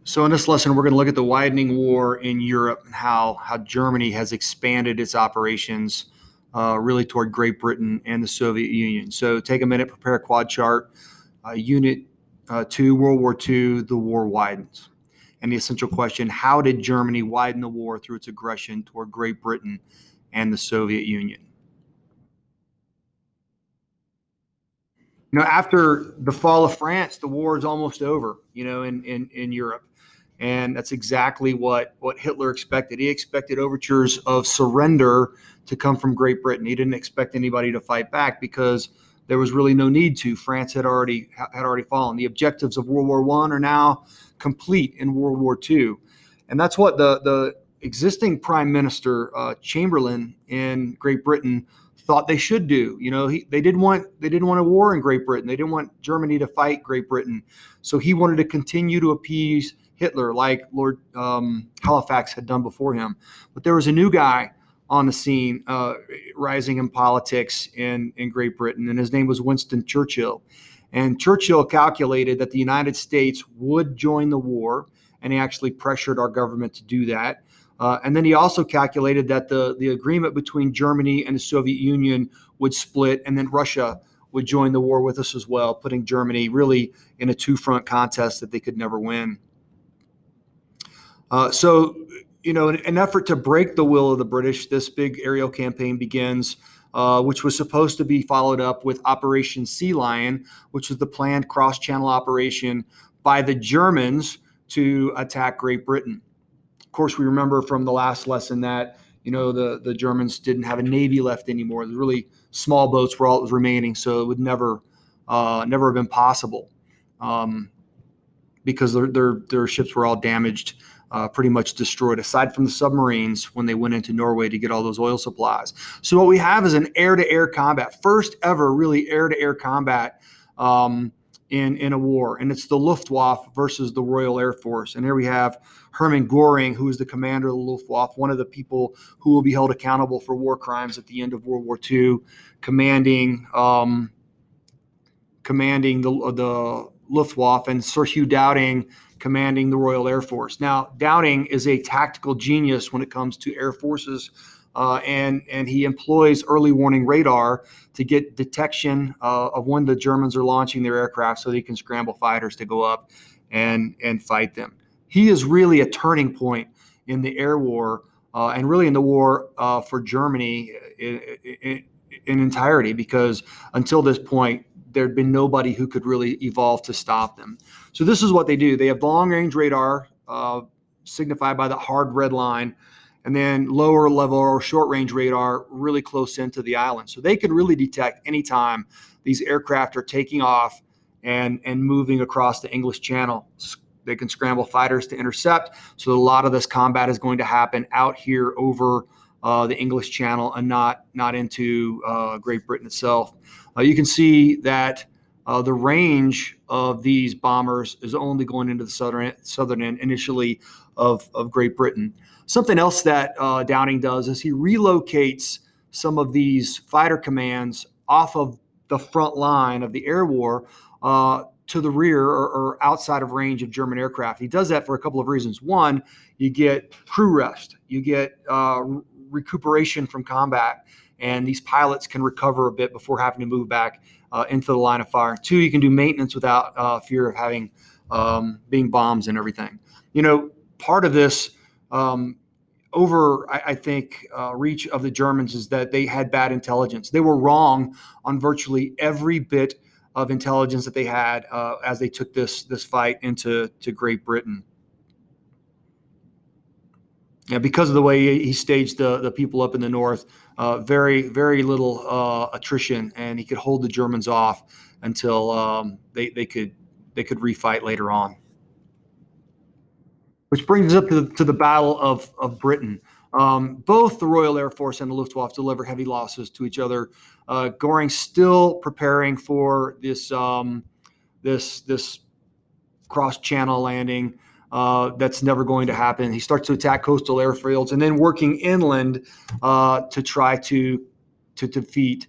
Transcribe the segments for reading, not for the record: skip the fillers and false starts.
So in this lesson, we're going to look at the widening war in Europe and how Germany has expanded its operations really toward Great Britain and the Soviet Union. So take a minute, prepare a quad chart. Unit 2, World War II, the war widens. And the essential question, how did Germany widen the war through its aggression toward Great Britain and the Soviet Union? After the fall of France, the war is almost over, in Europe. And that's exactly what Hitler expected. He expected overtures of surrender to come from Great Britain. He didn't expect anybody to fight back because there was really no need to. France had already fallen. The objectives of World War I are now complete in World War II. And that's what the existing Prime Minister, Chamberlain in Great Britain, thought they should do. They didn't want a war in Great Britain. They didn't want Germany to fight Great Britain. So he wanted to continue to appease Hitler like Lord Halifax had done before him. But there was a new guy on the scene rising in politics in Great Britain, and his name was Winston Churchill. And Churchill calculated that the United States would join the war, and he actually pressured our government to do that. And then he also calculated that the agreement between Germany and the Soviet Union would split, and then Russia would join the war with us as well, putting Germany really in a two-front contest that they could never win. In an effort to break the will of the British, this big aerial campaign begins, which was supposed to be followed up with Operation Sea Lion, which was the planned cross-channel operation by the Germans to attack Great Britain. Of course, we remember from the last lesson that, the Germans didn't have a navy left anymore. The really small boats were all that was remaining, so it would never have been possible because their ships were all damaged. Pretty much destroyed, aside from the submarines when they went into Norway to get all those oil supplies. So what we have is an air-to-air combat, first ever really air-to-air combat in a war. And it's the Luftwaffe versus the Royal Air Force. And here we have Hermann Göring, who is the commander of the Luftwaffe, one of the people who will be held accountable for war crimes at the end of World War II, commanding the Luftwaffe, and Sir Hugh Dowding commanding the Royal Air Force. Now, Dowding is a tactical genius when it comes to air forces, and he employs early warning radar to get detection of when the Germans are launching their aircraft so they can scramble fighters to go up and fight them. He is really a turning point in the air war and really in the war for Germany in entirety, because until this point, there'd been nobody who could really evolve to stop them. So this is what they do. They have long-range radar, signified by the hard red line, and then lower level or short-range radar really close into the island. So they can really detect anytime these aircraft are taking off and moving across the English Channel. They can scramble fighters to intercept. So a lot of this combat is going to happen out here over the English Channel and not into Great Britain itself. You can see that the range of these bombers is only going into the southern end initially of Great Britain. Something else that Dowding does is he relocates some of these fighter commands off of the front line of the air war to the rear or outside of range of German aircraft. He does that for a couple of reasons. One, you get crew rest, you get recuperation from combat, and these pilots can recover a bit before having to move back into the line of fire. Two, you can do maintenance without fear of having being bombs and everything. Part of this reach of the Germans is that they had bad intelligence. They were wrong on virtually every bit of intelligence that they had as they took this fight into Great Britain. Yeah, because of the way he staged the people up in the north, very, very little attrition, and he could hold the Germans off until they could refight later on. Which brings us up to the Battle of Britain. Both the Royal Air Force and the Luftwaffe deliver heavy losses to each other. Göring still preparing for this cross-channel landing. That's never going to happen. He starts to attack coastal airfields and then working inland to try to defeat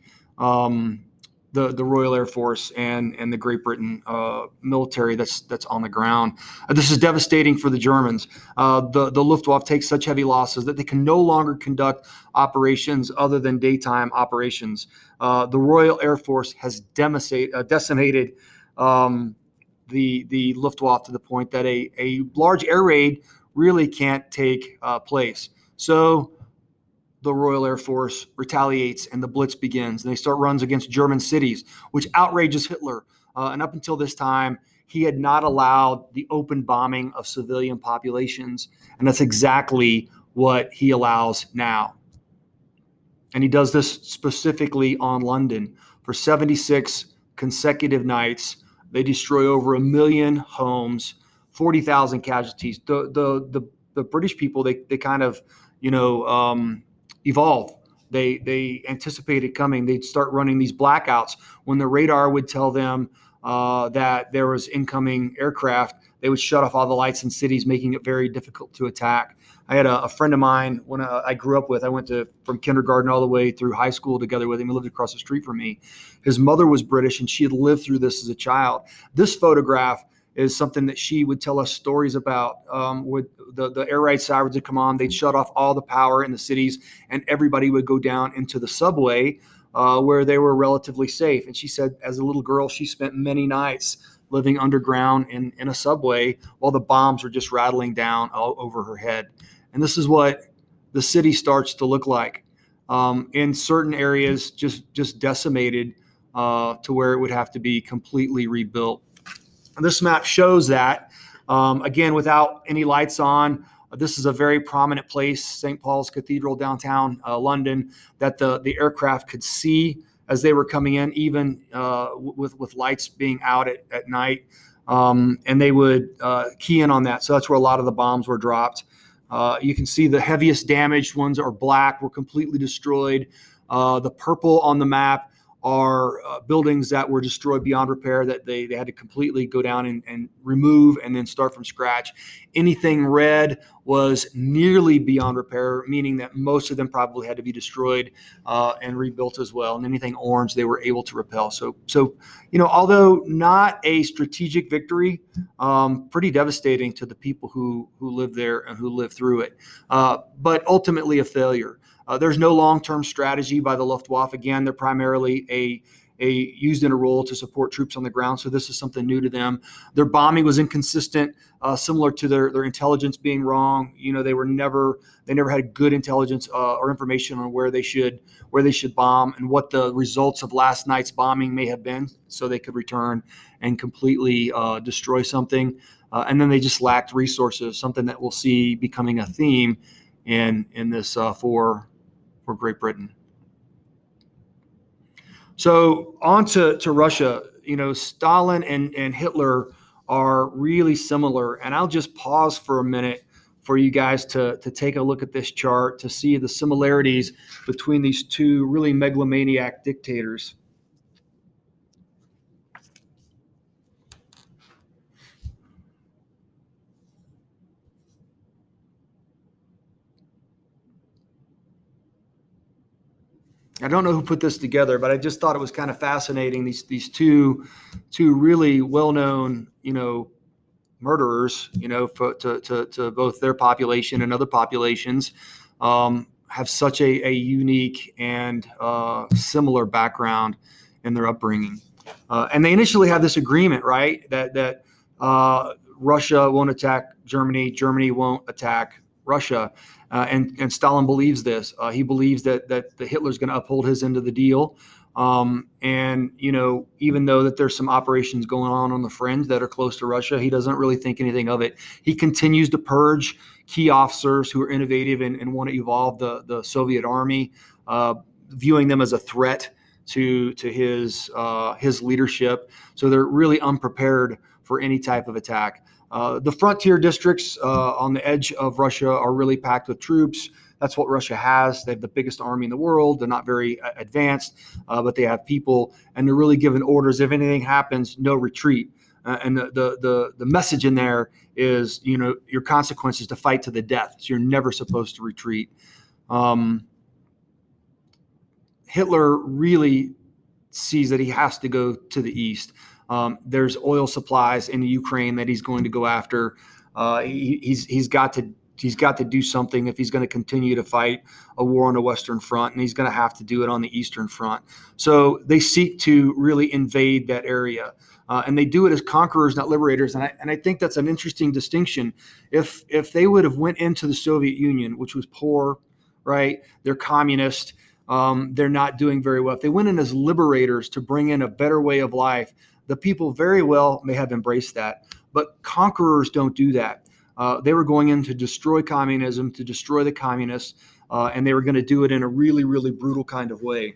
the Royal Air Force and the Great Britain military that's on the ground. This is devastating for the Germans. The Luftwaffe takes such heavy losses that they can no longer conduct operations other than daytime operations. The Royal Air Force has decimated the Luftwaffe to the point that a large air raid really can't take place. So the Royal Air Force retaliates and the Blitz begins. And they start runs against German cities, which outrages Hitler. And up until this time, he had not allowed the open bombing of civilian populations. And that's exactly what he allows now. And he does this specifically on London. For 76 consecutive nights, they destroy over 1 million homes, 40,000 casualties. The British people, they kind of, evolve. They anticipated coming. They'd start running these blackouts. When the radar would tell them that there was incoming aircraft, they would shut off all the lights in cities, making it very difficult to attack. I had a friend of mine when I grew up with. I went from kindergarten all the way through high school together with him. He lived across the street from me. His mother was British, and she had lived through this as a child. This photograph is something that she would tell us stories about. With the air raid sirens would come on, they'd shut off all the power in the cities, and everybody would go down into the subway where they were relatively safe. And she said, as a little girl, she spent many nights living underground in a subway while the bombs were just rattling down all over her head. And this is what the city starts to look like. In certain areas, just decimated to where it would have to be completely rebuilt. This map shows that, again, without any lights on. This is a very prominent place, St. Paul's Cathedral, downtown London, that the aircraft could see as they were coming in, even with lights being out at night. And they would key in on that. So that's where a lot of the bombs were dropped. You can see the heaviest damaged ones are black, were completely destroyed. The purple on the map are buildings that were destroyed beyond repair, that they had to completely go down and remove and then start from scratch. Anything red was nearly beyond repair, meaning that most of them probably had to be destroyed and rebuilt as well. And anything orange, they were able to repel. So although not a strategic victory, pretty devastating to the people who lived there and who lived through it, but ultimately a failure. There's no long-term strategy by the Luftwaffe. Again, they're primarily used in a role to support troops on the ground. So this is something new to them. Their bombing was inconsistent, similar to their intelligence being wrong. They never had good intelligence or information on where they should bomb and what the results of last night's bombing may have been, so they could return and completely destroy something. And then they just lacked resources, something that we'll see becoming a theme in this for Great Britain. So on to Russia. Stalin and Hitler are really similar. And I'll just pause for a minute for you guys to take a look at this chart to see the similarities between these two really megalomaniac dictators. I don't know who put this together, but I just thought it was kind of fascinating. These two really well-known, murderers, to both their population and other populations, have such a unique and similar background in their upbringing. And they initially have this agreement, right, that Russia won't attack Germany, Germany won't attack Russia. And Stalin believes this. He believes that the Hitler's going to uphold his end of the deal. And even though that there's some operations going on the fringe that are close to Russia, he doesn't really think anything of it. He continues to purge key officers who are innovative and want to evolve the Soviet army, viewing them as a threat to his leadership. So they're really unprepared for any type of attack. The frontier districts on the edge of Russia are really packed with troops. That's what Russia has. They have the biggest army in the world. They're not very advanced, but they have people, and they're really given orders. If anything happens, no retreat. And the message in there is, your consequence is to fight to the death. So you're never supposed to retreat. Hitler really sees that he has to go to the east. There's oil supplies in Ukraine that he's going to go after. He's got to do something if he's going to continue to fight a war on the Western Front, and he's going to have to do it on the Eastern Front. So they seek to really invade that area, and they do it as conquerors, not liberators. And I think that's an interesting distinction. If they would have went into the Soviet Union, which was poor, right? They're communist. They're not doing very well. If they went in as liberators to bring in a better way of life, the people very well may have embraced that. But conquerors don't do that. They were going in to destroy communism, to destroy the communists, and they were going to do it in a really, really brutal kind of way.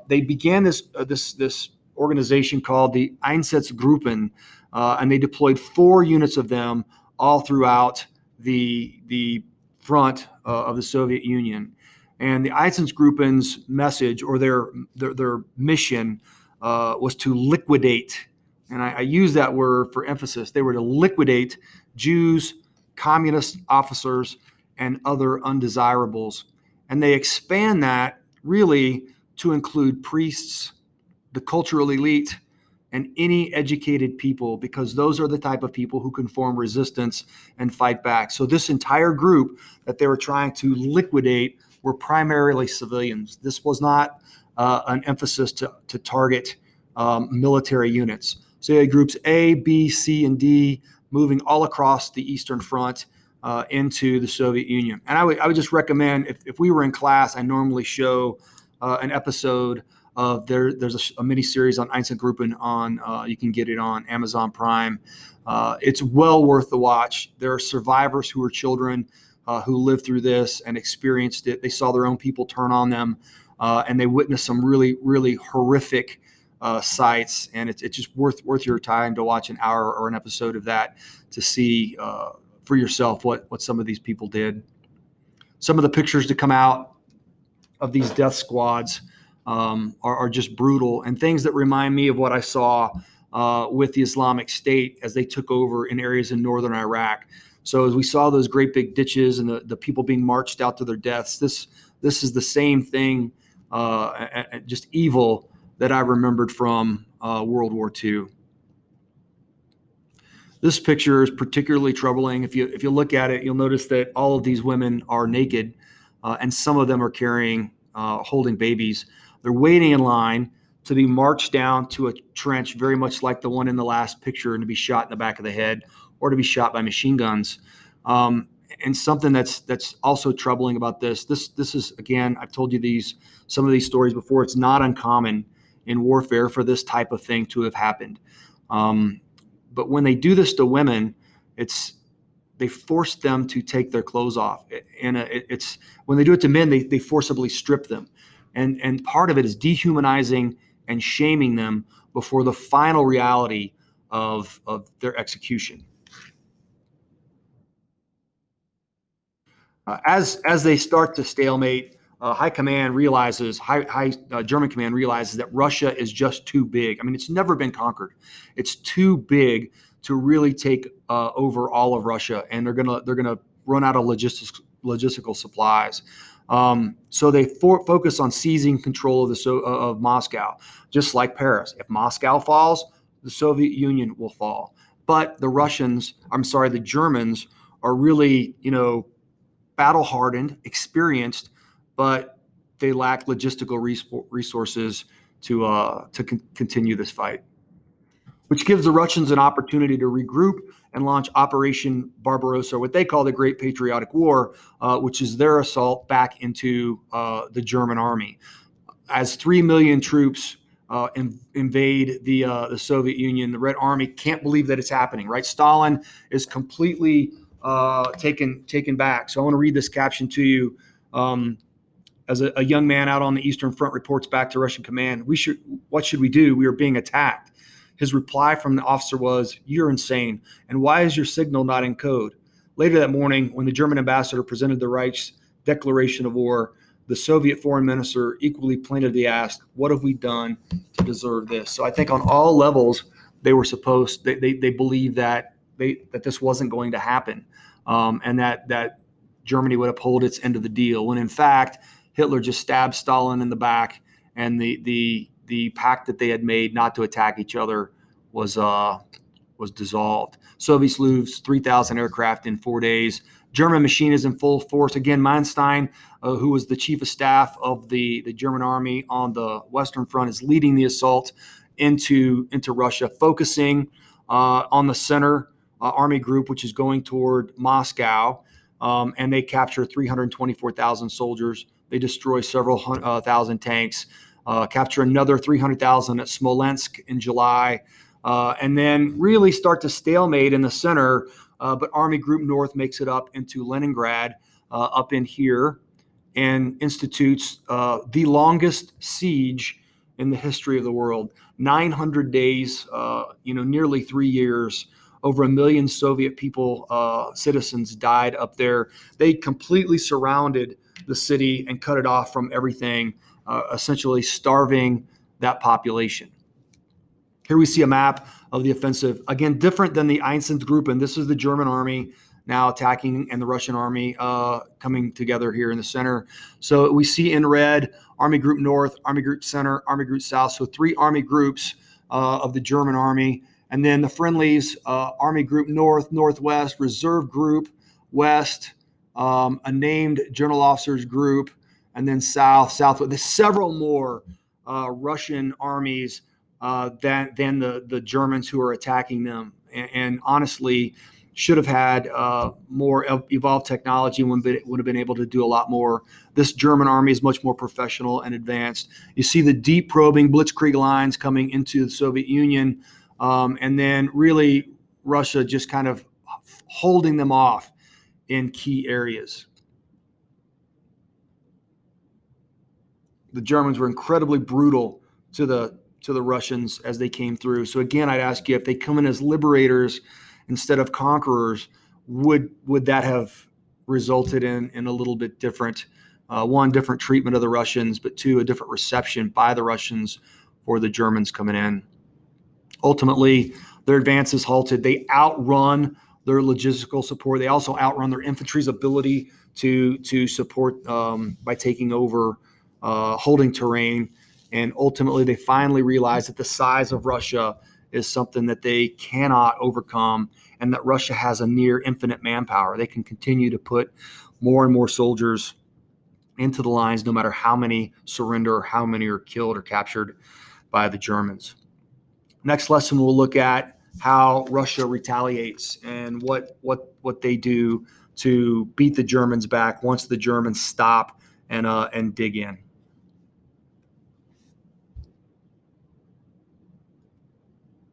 They began this organization called the Einsatzgruppen, and they deployed 4 units of them all throughout the front of the Soviet Union. And the Einsatzgruppen's message, or their mission, was to liquidate. And I use that word for emphasis. They were to liquidate Jews, communist officers, and other undesirables. And they expand that really to include priests, the cultural elite, and any educated people, because those are the type of people who can form resistance and fight back. So this entire group that they were trying to liquidate were primarily civilians. This was not an emphasis to target military units. So you had groups A, B, C, and D moving all across the Eastern Front into the Soviet Union. And I would just recommend, if we were in class, I normally show an episode of there's a mini series on Einsatzgruppen on you can get it on Amazon Prime. It's well worth the watch. There are survivors who are children who lived through this and experienced it. They saw their own people turn on them, and they witnessed some really, really horrific sites. And it's just worth your time to watch an hour or an episode of that to see for yourself what some of these people did. Some of the pictures to come out of these death squads are just brutal, and things that remind me of what I saw with the Islamic State as they took over in areas in northern Iraq. So as we saw those great big ditches and the people being marched out to their deaths, this is the same thing, just evil that I remembered from World War II. This picture is particularly troubling. If you look at it, you'll notice that all of these women are naked, and some of them are holding babies. They're waiting in line to be marched down to a trench, very much like the one in the last picture, and to be shot in the back of the head or to be shot by machine guns. And something that's also troubling about this is, again, I've told you some of these stories before. It's not uncommon in warfare for this type of thing to have happened. But when they do this to women, they force them to take their clothes off. And it's when they do it to men, they forcibly strip them. And part of it is dehumanizing and shaming them before the final reality of their execution. As they start to stalemate, High Command realizes, German Command realizes that Russia is just too big. I mean, it's never been conquered. It's too big to really take over all of Russia, and they're gonna run out of logistical supplies. So they focus on seizing control of Moscow, just like Paris. If Moscow falls, the Soviet Union will fall. But the Germans are really, battle hardened, experienced, but they lack logistical resources to continue this fight, which gives the Russians an opportunity to regroup and launch Operation Barbarossa, what they call the Great Patriotic War, which is their assault back into the German army. As 3 million troops invade the Soviet Union, the Red Army can't believe that it's happening, right? Stalin is completely taken back. So I want to read this caption to you. As a young man out on the Eastern Front reports back to Russian command, what should we do? We are being attacked. His reply from the officer was, "You're insane. And why is your signal not in code?" Later that morning, when the German ambassador presented the Reich's declaration of war, the Soviet foreign minister equally plaintively asked, "What have we done to deserve this?" So I think on all levels, they believed that this wasn't going to happen, and that Germany would uphold its end of the deal, when in fact Hitler just stabbed Stalin in the back, and the the pact that they had made not to attack each other was dissolved. Soviets lose 3,000 aircraft in 4 days. German machine is in full force. Again, Manstein, who was the chief of staff of the German army on the Western Front, is leading the assault into Russia, focusing on the center army group, which is going toward Moscow. And they capture 324,000 soldiers. They destroy several thousand tanks, capture another 300,000 at Smolensk in July, and then really start to stalemate in the center. But Army Group North makes it up into Leningrad, up in here, and institutes the longest siege in the history of the world. 900 days, nearly 3 years. Over 1 million Soviet people, citizens, died up there. They completely surrounded the city and cut it off from everything, essentially starving that population. Here we see a map of the offensive. Again, different than the Einsatzgruppen. This is the German army now attacking and the Russian army coming together here in the center. So we see in red Army Group North, Army Group Center, Army Group South. So 3 army groups of the German army. And then the friendlies, Army Group North, Northwest, Reserve Group West, a named general officers group, and then South, Southwest. There's several more Russian armies than the Germans who are attacking them. And honestly, should have had more evolved technology and would have been able to do a lot more. This German army is much more professional and advanced. You see the deep probing blitzkrieg lines coming into the Soviet Union, and then really Russia just kind of holding them off in key areas. The Germans were incredibly brutal to the Russians as they came through. So again, I'd ask you, if they come in as liberators instead of conquerors, would that have resulted in a little bit different, one, different treatment of the Russians, but two, a different reception by the Russians for the Germans coming in? Ultimately, their advance is halted. They outrun their logistical support. They also outrun their infantry's ability to support by taking over, holding terrain. And ultimately, they finally realize that the size of Russia is something that they cannot overcome, and that Russia has a near infinite manpower. They can continue to put more and more soldiers into the lines, no matter how many surrender or how many are killed or captured by the Germans. Next lesson, we'll look at how Russia retaliates and what they do to beat the Germans back once the Germans stop and dig in.